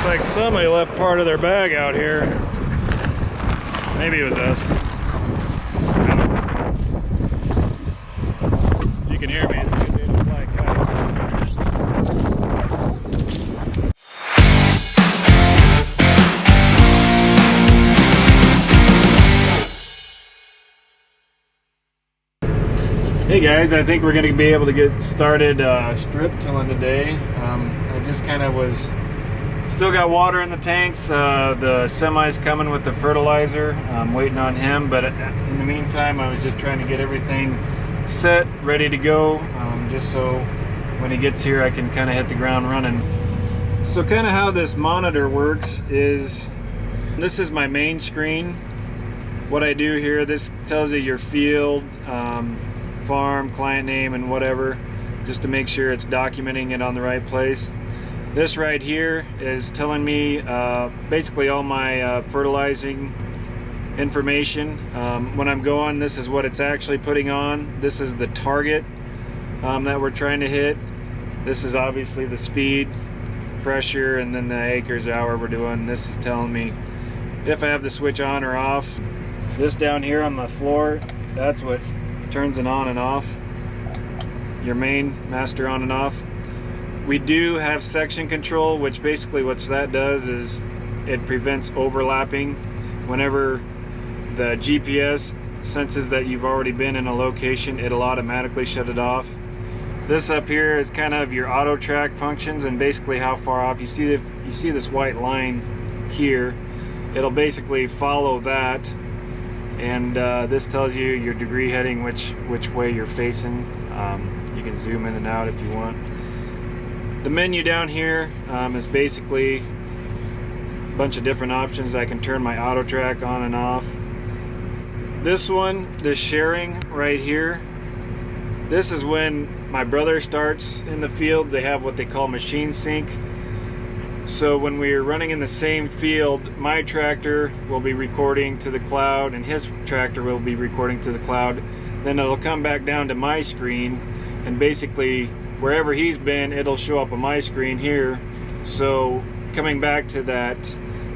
Looks like somebody left part of their bag out here. Maybe it was us. If you can hear me, it's a good day to fly kite. Hey guys, I think we're going to be able to get started strip tilling today. I just kind of was still got water in the tanks. The semi's coming with the fertilizer. I'm waiting on him, but in the meantime I was just trying to get everything set, ready to go, just so when he gets here I can kind of hit the ground running. So kind of how this monitor works is, this is my main screen. What I do here, this tells you your field, farm, client name, and whatever, just to make sure it's documenting it on the right place. This right here is telling me basically all my fertilizing information. When I'm going, this is what it's actually putting on. This is the target that we're trying to hit. This is obviously the speed, pressure, and then the acres hour we're doing. This is telling me if I have the switch on or off. This down here on the floor, that's what turns it on and off. Your main master on and off. We do have section control, which basically what that does is it prevents overlapping. Whenever the GPS senses that you've already been in a location, it'll automatically shut it off. This up here is kind of your auto track functions, and basically how far off. You see this white line here. It'll basically follow that, and this tells you your degree heading, which way you're facing. You can zoom in and out if you want. The menu down here is basically a bunch of different options. I can turn my auto track on and off. This one, the sharing right here, this is when my brother starts in the field. They have what they call machine sync. So when we're running in the same field, my tractor will be recording to the cloud and his tractor will be recording to the cloud. Then it'll come back down to my screen, and basically wherever he's been, it'll show up on my screen here. So coming back to that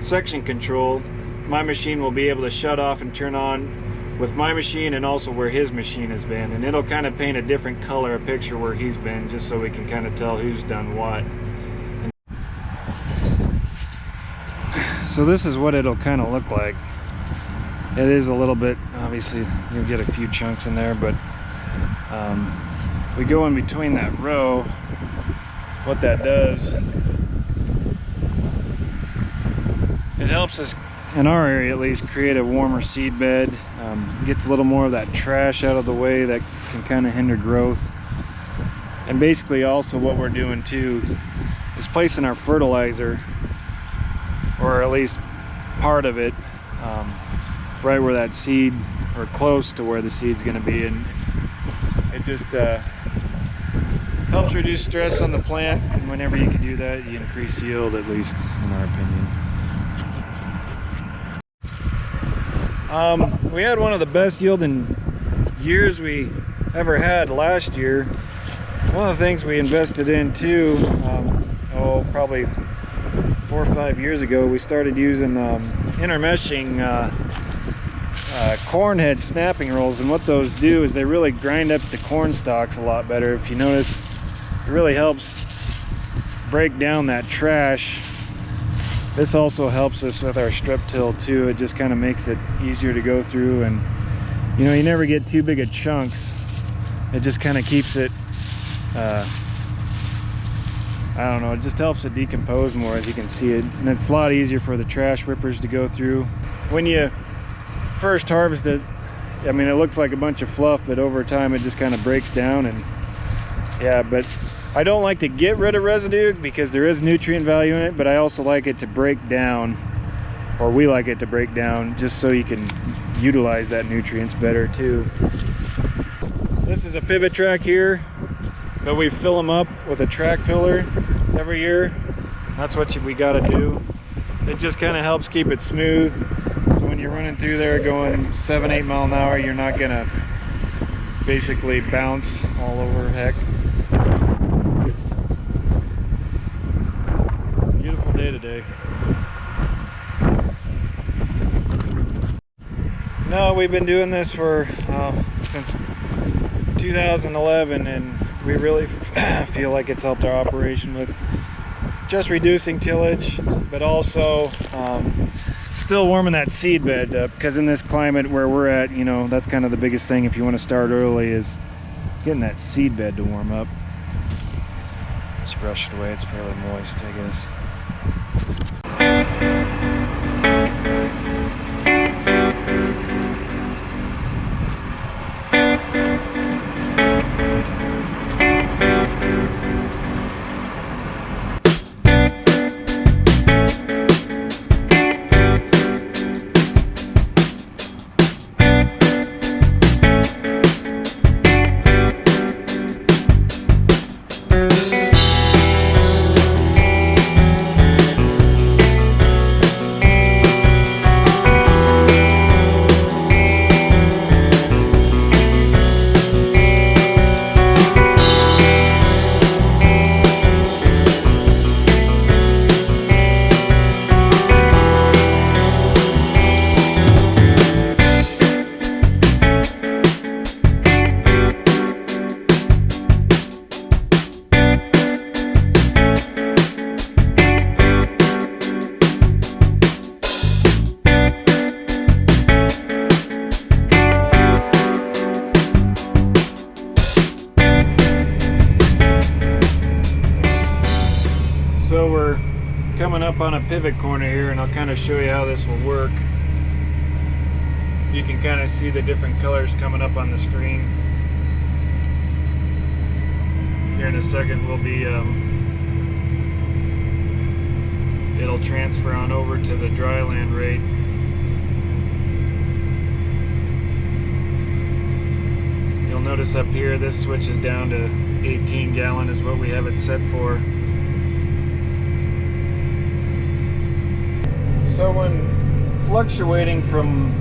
section control, my machine will be able to shut off and turn on with my machine and also where his machine has been, and it'll kind of paint a different color, a picture where he's been, just so we can kind of tell who's done what. So this is what it'll kind of look like. It is a little bit, obviously you'll get a few chunks in there, but we go in between that row. What that does, it helps us, in our area at least, create a warmer seed bed. Gets a little more of that trash out of the way that can kind of hinder growth. And basically also what we're doing too is placing our fertilizer, or at least part of it, right where that seed, or close to where the seed's going to be, and it just helps reduce stress on the plant. And whenever you can do that, you increase yield, at least in our opinion. We had one of the best yielding years we ever had last year. One of the things we invested in too, probably 4 or 5 years ago, we started using intermeshing corn head snapping rolls, and what those do is they really grind up the corn stalks a lot better. If you notice, it really helps break down that trash. This also helps us with our strip till too. It just kind of makes it easier to go through, and you know, you never get too big of chunks. It just kind of keeps it, I don't know, it just helps it decompose more, as you can see it, and it's a lot easier for the trash rippers to go through. When you first harvest it, I mean, it looks like a bunch of fluff, but over time it just kind of breaks down. And yeah, but I don't like to get rid of residue because there is nutrient value in it, but I also like it to break down, or we like it to break down, just so you can utilize that nutrients better too. This is a pivot track here, but we fill them up with a track filler every year. That's what we got to do. It just kind of helps keep it smooth. So when you're running through there going 7-8 mile an hour, you're not gonna basically bounce all over. Heck, beautiful day day today. No, we've been doing this for since 2011, and we really feel like it's helped our operation with just reducing tillage, but also still warming that seed bed up, because in this climate where we're at, you know, that's kind of the biggest thing if you want to start early, is getting that seed bed to warm up. Just brush it away, it's fairly moist, I guess. So we're coming up on a pivot corner here, and I'll kind of show you how this will work. You can kind of see the different colors coming up on the screen. Here in a second we'll be, it'll transfer on over to the dry land rate. You'll notice up here this switches down to 18 gallon is what we have it set for. So when fluctuating from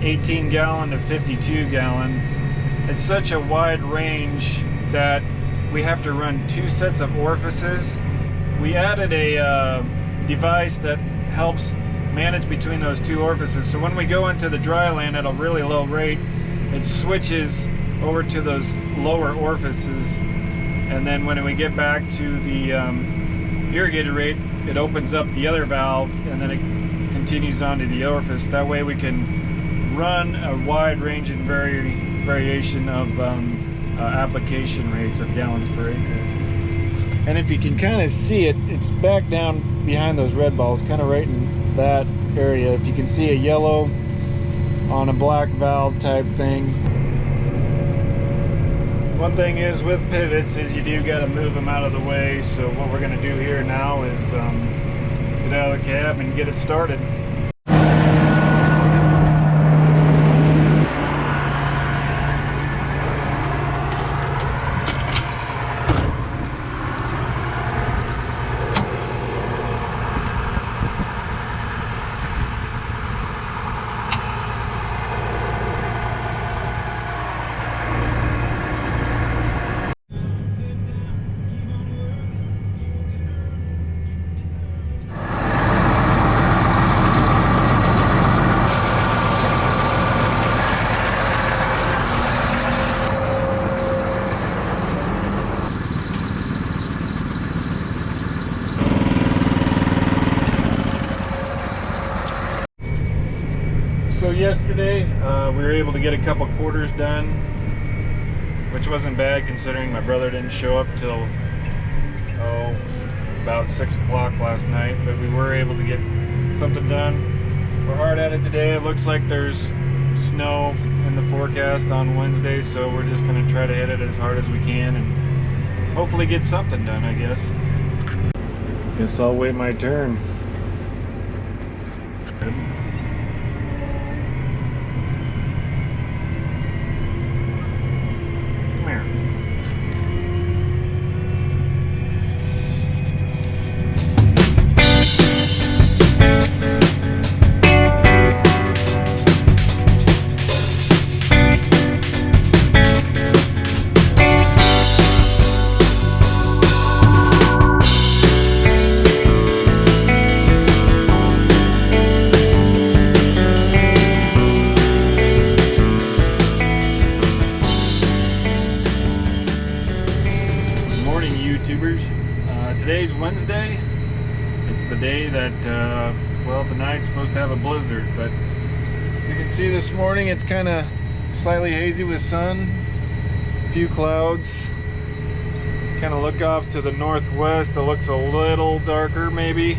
18 gallon to 52 gallon, it's such a wide range that we have to run 2 sets of orifices. We added a device that helps manage between those 2 orifices. So when we go into the dry land at a really low rate, it switches over to those lower orifices. And then when we get back to the irrigated rate, it opens up the other valve, and then it continues on to the orifice. That way we can run a wide range and variation of application rates of gallons per acre. And if you can kind of see it, it's back down behind those red balls, kind of right in that area. If you can see a yellow on a black valve type thing. One thing is with pivots is you do got to move them out of the way. So what we're going to do here now is get out of the cab and get it started. So yesterday we were able to get a couple quarters done, which wasn't bad considering my brother didn't show up till about 6 o'clock last night, but we were able to get something done. We're hard at it today. It looks like there's snow in the forecast on Wednesday, so we're just going to try to hit it as hard as we can and hopefully get something done, I guess. Guess I'll wait my turn. Wednesday. It's the day that, well, the night's supposed to have a blizzard, but you can see this morning it's kind of slightly hazy with sun, a few clouds. Kind of look off to the northwest, it looks a little darker maybe.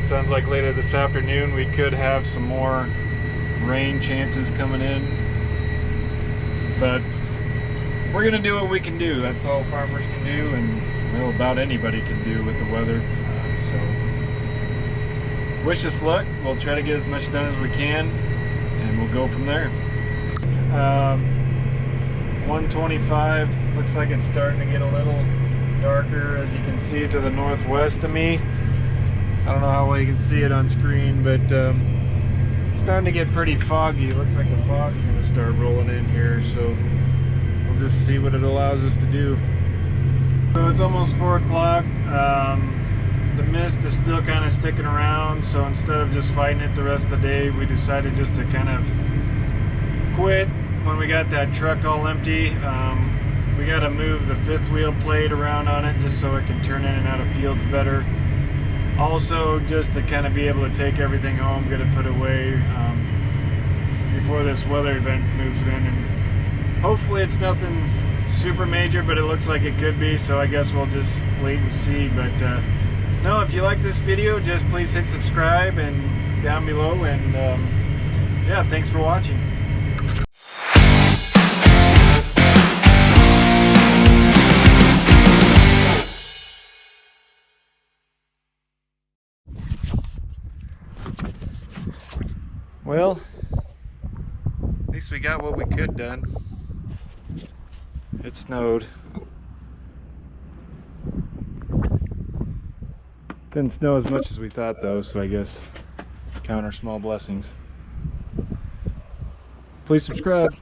Sounds like later this afternoon we could have some more rain chances coming in, but we're gonna do what we can do. That's all farmers can do, and well, about anybody can do with the weather. So wish us luck. We'll try to get as much done as we can, and we'll go from there. 125, looks like it's starting to get a little darker, as you can see to the northwest of me. I don't know how well you can see it on screen, but it's starting to get pretty foggy. It looks like the fog's going to start rolling in here, so we'll just see what it allows us to do. So it's almost 4 o'clock. The mist is still kind of sticking around, so instead of just fighting it the rest of the day, we decided just to kind of quit when we got that truck all empty. We got to move the 5th wheel plate around on it just so it can turn in and out of fields better. Also, just to kind of be able to take everything home, get it put away before this weather event moves in. And hopefully it's nothing super major, but it looks like it could be, so I guess we'll just wait and see. But no, if you like this video, just please hit subscribe and down below, and yeah, thanks for watching. Well, at least we got what we could done. It snowed. Didn't snow as much as we thought though, so I guess count our small blessings. Please subscribe.